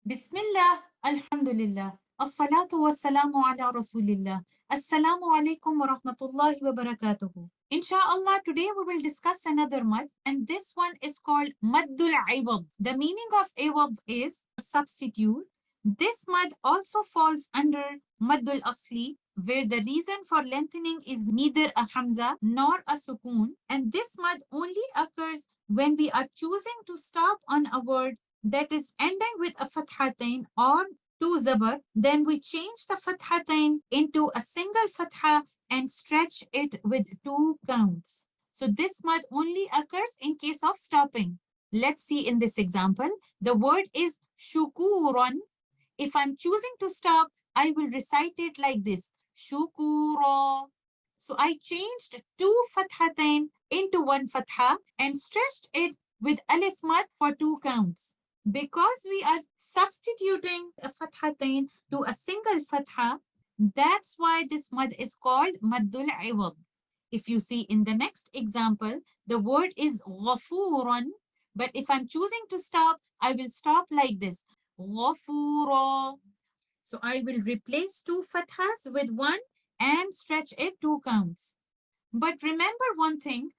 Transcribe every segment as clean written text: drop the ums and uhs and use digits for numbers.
Bismillah, Alhamdulillah, As-salatu was-salamu ala Rasulillah. Assalamu alaikum wa rahmatullahi wa barakatuhu. Insha'Allah, today we will discuss another mad, and this one is called Maddul Iwad. The meaning of Iwad is substitute. This mad also falls under Maddul Asli, where the reason for lengthening is neither a Hamza nor a Sukun, and this mad only occurs when we are choosing to stop on a word that is ending with a fathatain or two zabar, then we change the fathatain into a single fatha and stretch it with two counts. So this mud only occurs in case of stopping. Let's see in this example. The word is shukuron. If I'm choosing to stop, I will recite it like this. Shukura. So I changed two fathatain into one fatha and stretched it with alif mad for two counts. Because we are substituting a fathatain to a single fatha, that's why this mad is called maddul iwad. If you see in the next example, the word is ghafurun, but if I'm choosing to stop, I will stop like this. Ghafura. So I will replace two fathas with one and stretch it two counts. But remember one thing,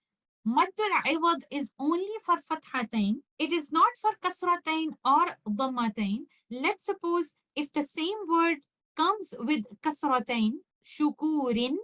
Maddul Iwad is only for fathatain. It is not for kasratain or dhammatain. Let's suppose if the same word comes with kasratain, shukurin.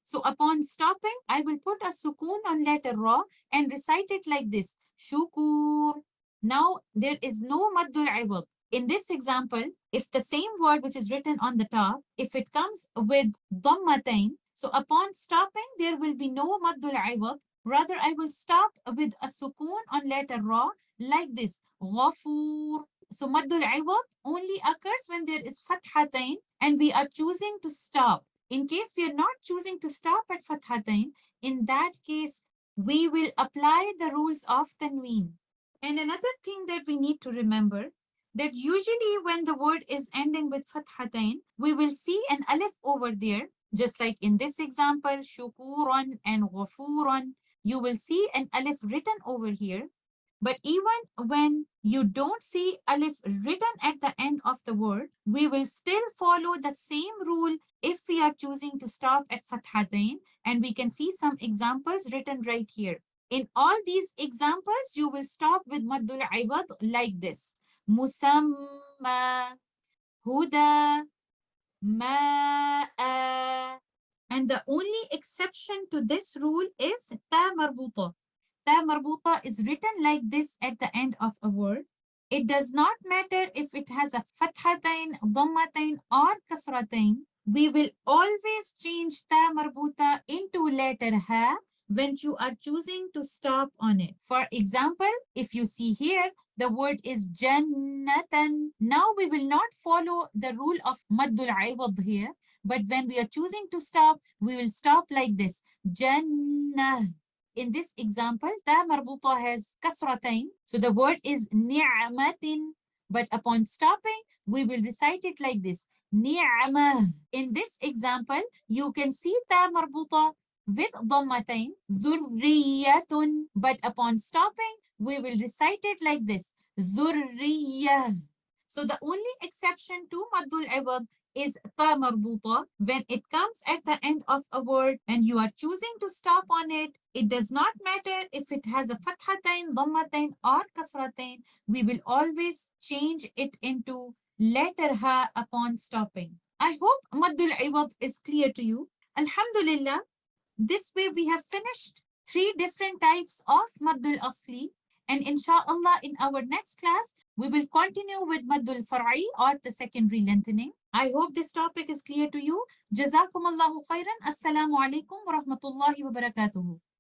So upon stopping, I will put a sukun on letter ra and recite it like this. Shukur. Now there is no Maddul Iwad. In this example, if the same word which is written on the top, if it comes with dhammatain, so upon stopping, there will be no Maddul Iwad. Rather, I will stop with a sukun on letter ra like this. Ghafur. So Maddul Iwad only occurs when there is fathatain and we are choosing to stop. In case we are not choosing to stop at fathatain, in that case, we will apply the rules of tanween. And another thing that we need to remember, that usually when the word is ending with fathatain, we will see an alif over there, just like in this example, shukuran and ghafuran, you will see an alif written over here. But even when you don't see alif written at the end of the word, we will still follow the same rule if we are choosing to stop at fathatain. And we can see some examples written right here. In all these examples, you will stop with maddul iwad like this. Musamma, huda, ma'a. And the only exception to this rule is ta marbuta. Ta marbuta is written like this at the end of a word. It does not matter if it has a fathatain, dhammatain, or kasratain. We will always change ta marbuta into letter ha when you are choosing to stop on it. For example, if you see here, the word is jannatan. Now we will not follow the rule of maddul iwad here, but when we are choosing to stop, we will stop like this. Jannah. In this example, ta marbuta has kasratain. So the word is ni'matin. But upon stopping, we will recite it like this. Ni'mah. In this example, you can see ta marbuta with dhammatain. Dhurriyatun. But upon stopping, we will recite it like this. Dhurriyah. So the only exception to maddul iwad is ta marbuta. When it comes at the end of a word and you are choosing to stop on it, it does not matter if it has a fathatain, dhammatain, or kasratain. We will always change it into letter ha upon stopping. I hope maddul iwad is clear to you. Alhamdulillah, this way we have finished three different types of maddul asli. And inshallah, in our next class, we will continue with maddul far'i or the secondary lengthening. I hope this topic is clear to you. Jazakum Allahu khairan. Assalamu alaikum wa rahmatullahi wa barakatuhu.